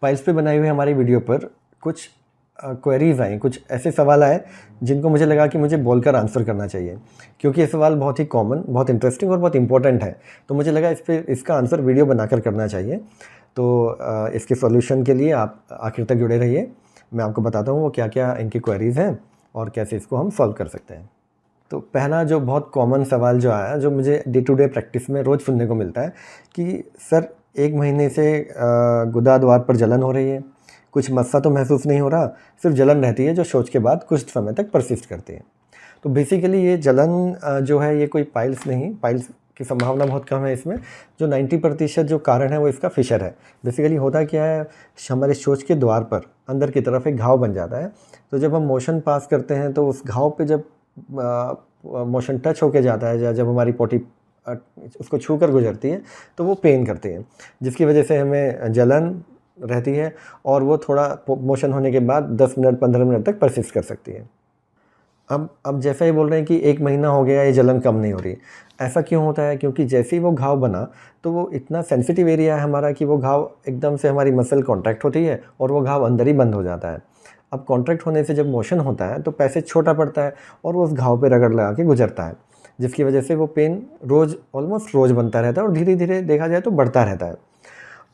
Piles पे बनाई हुई हमारी वीडियो पर कुछ क्वेरीज आई, कुछ ऐसे सवाल आए जिनको मुझे लगा कि मुझे बोलकर आंसर करना चाहिए, क्योंकि ये सवाल बहुत ही कॉमन, बहुत इंटरेस्टिंग और बहुत इंपॉर्टेंट है। तो मुझे लगा इसका आंसर वीडियो बनाकर करना चाहिए। तो इसके सॉल्यूशन के लिए आप आखिर तक जुड़े रहिए। मैं आपको बताता हूँ वो क्या क्या इनकी क्वेरीज़ हैं और कैसे इसको हम सॉल्व कर सकते हैं। तो पहला जो बहुत कॉमन सवाल जो आया, जो मुझे डे टू डे प्रैक्टिस में रोज़ सुनने को मिलता है कि सर 1 महीने से गुदा द्वार पर जलन हो रही है, कुछ मस्सा तो महसूस नहीं हो रहा, सिर्फ जलन रहती है जो शौच के बाद कुछ समय तक परसिस्ट करती है। तो बेसिकली ये जलन जो है ये कोई पाइल्स नहीं, पाइल्स की संभावना बहुत कम है इसमें। जो 90% जो कारण है वो इसका फिशर है। बेसिकली होता क्या है, हमारे शौच के द्वार पर अंदर की तरफ एक घाव बन जाता है। तो जब हम मोशन पास करते हैं तो उस घाव पे जब मोशन टच होके जाता है, जब हमारी पोटी उसको छू कर गुजरती है तो वो पेन करती है, जिसकी वजह से हमें जलन रहती है और वो थोड़ा मोशन होने के बाद 10 मिनट 15 मिनट तक परसिस्ट कर सकती है। अब जैसा ये बोल रहे हैं कि 1 महीना हो गया ये जलन कम नहीं हो रही, ऐसा क्यों होता है? क्योंकि जैसे ही वो घाव बना तो वो इतना सेंसिटिव एरिया है हमारा कि वो घाव एकदम से हमारी मसल कॉन्ट्रैक्ट होती है और वो घाव अंदर ही बंद हो जाता है। अब कॉन्ट्रैक्ट होने से जब मोशन होता है तो पैसेज छोटा पड़ता है और वो उस घाव पे रगड़ लगा के गुजरता है, जिसकी वजह से वो पेन ऑलमोस्ट रोज़ बनता रहता है और धीरे धीरे देखा जाए तो बढ़ता रहता है।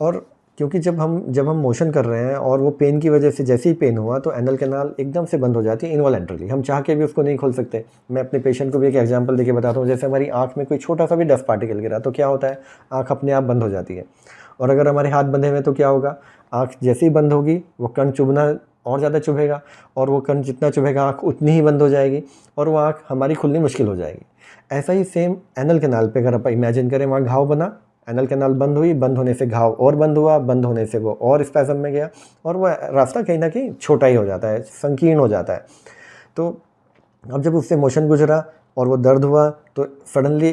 और क्योंकि जब हम मोशन कर रहे हैं और वो पेन की वजह से जैसे ही पेन हुआ तो एनल कैनाल एकदम से बंद हो जाती है इनवॉलेंट्रली, हम चाह के भी उसको नहीं खोल सकते। मैं अपने पेशेंट को भी एक एग्जांपल देके बताता हूँ। जैसे हमारी आँख में कोई छोटा सा भी डस्ट पार्टिकल गिरा तो क्या होता है, आँख अपने आप बंद हो जाती है। और अगर हमारे हाथ बंधे हुए तो क्या होगा, आँख जैसे ही बंद होगी वो कण चुभना और ज़्यादा चुभेगा और वो कण जितना चुभेगा आँख उतनी ही बंद हो जाएगी और वो आँख हमारी खुलनी मुश्किल हो जाएगी। ऐसा ही सेम एनल कैनाल पे अगर आप इमेजिन करें, वहाँ घाव बना, एनल कैनाल बंद हुई, बंद होने से घाव और बंद हुआ, बंद होने से वो और स्पैज़म में गया और वो रास्ता कहीं ना कहीं छोटा ही हो जाता है, संकीर्ण हो जाता है। तो अब जब उससे मोशन गुजरा और वो दर्द हुआ तो सडनली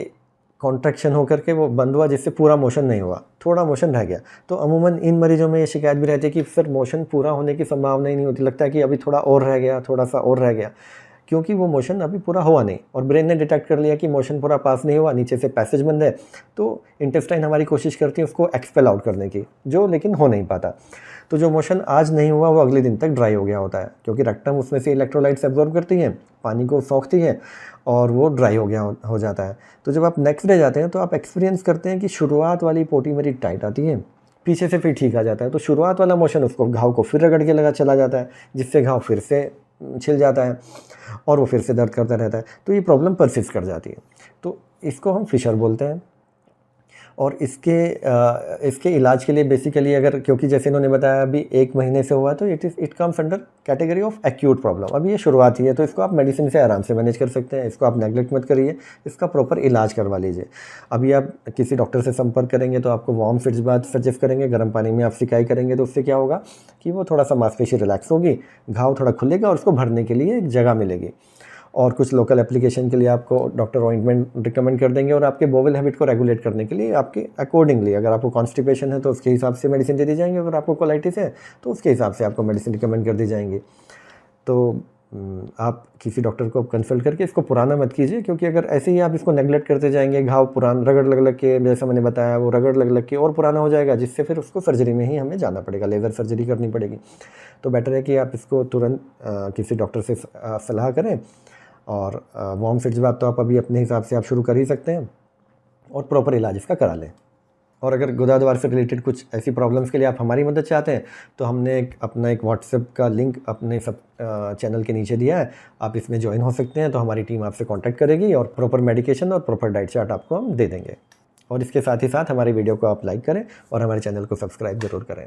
कॉन्ट्रैक्शन होकर के वो बंद हुआ, जिससे पूरा मोशन नहीं हुआ, थोड़ा मोशन रह गया। तो अमूमन इन मरीजों में ये शिकायत भी रहती है कि सर मोशन पूरा होने की संभावना ही नहीं होती, लगता है कि अभी थोड़ा और रह गया, थोड़ा सा और रह गया, क्योंकि वो मोशन अभी पूरा हुआ नहीं और ब्रेन ने डिटेक्ट कर लिया कि मोशन पूरा पास नहीं हुआ, नीचे से पैसेज बंद है। तो इंटेस्टाइन हमारी कोशिश करती है उसको एक्सपेल आउट करने की, जो लेकिन हो नहीं पाता। तो जो मोशन आज नहीं हुआ वो अगले दिन तक ड्राई हो गया होता है, क्योंकि रेक्टम उसमें से इलेक्ट्रोलाइट्स एब्जॉर्ब करती हैं, पानी को सोखती है और वो ड्राई हो गया हो जाता है। तो जब आप नेक्स्ट डे जाते हैं तो आप एक्सपीरियंस करते हैं कि शुरुआत वाली पोटी मेरी टाइट आती है, पीछे से फिर ठीक आ जाता है। तो शुरुआत वाला मोशन उसको घाव को फिर रगड़ के लगा चला जाता है, जिससे घाव फिर से छिल जाता है और वो फिर से दर्द करता रहता है। तो ये प्रॉब्लम परसिस्ट कर जाती है। तो इसको हम फिशर बोलते हैं। और इसके इलाज के लिए बेसिकली अगर, क्योंकि जैसे इन्होंने बताया अभी 1 महीने से हुआ तो it comes under category of acute problem. अभी ये शुरुआत ही है तो इसको आप मेडिसिन से आराम से मैनेज कर सकते हैं, इसको आप नेगलेक्ट मत करिए, इसका प्रॉपर इलाज करवा लीजिए। अभी आप किसी डॉक्टर से संपर्क करेंगे तो आपको वार्म फिट्स बात सजेस्ट करेंगे, गर्म पानी में आप सिकाई करेंगे तो उससे क्या होगा कि वो थोड़ा सा मांसपेशी रिलैक्स होगी, घाव थोड़ा खुलेगा और उसको भरने के लिए एक जगह मिलेगी। और कुछ लोकल एप्लीकेशन के लिए आपको डॉक्टर ऑइंटमेंट रिकमेंड कर देंगे और आपके बोवल हैबिट को रेगुलेट करने के लिए आपके अकॉर्डिंगली, अगर आपको कॉन्स्टिपेशन है तो उसके हिसाब से मेडिसिन दे दी जाएंगी, अगर आपको कोलाइटिस है तो उसके हिसाब से आपको मेडिसिन रिकमेंड कर दी जाएंगी। तो आप किसी डॉक्टर को कंसल्ट करके इसको पुराना मत कीजिए, क्योंकि अगर ऐसे ही आप इसको नेगलेक्ट करते जाएंगे, घाव पुराना रगड़ लग के, जैसा मैंने बताया वो रगड़ लग के और पुराना हो जाएगा, जिससे फिर उसको सर्जरी में ही हमें जाना पड़ेगा, लेज़र सर्जरी करनी पड़ेगी। तो बेटर है कि आप इसको तुरंत किसी डॉक्टर से सलाह करें। और वार्म फिट्स बात तो आप अभी अपने हिसाब से आप शुरू कर ही सकते हैं और प्रॉपर इलाज इसका करा लें। और अगर गुदा द्वार से रिलेटेड कुछ ऐसी प्रॉब्लम्स के लिए आप हमारी मदद चाहते हैं तो हमने अपना एक व्हाट्सएप का लिंक अपने सब चैनल के नीचे दिया है, आप इसमें ज्वाइन हो सकते हैं। तो हमारी टीम आपसे कांटेक्ट करेगी और प्रॉपर मेडिकेशन और प्रॉपर डाइट चार्ट आपको हम दे देंगे। और इसके साथ ही साथ हमारी वीडियो को आप लाइक करें और हमारे चैनल को सब्सक्राइब ज़रूर करें।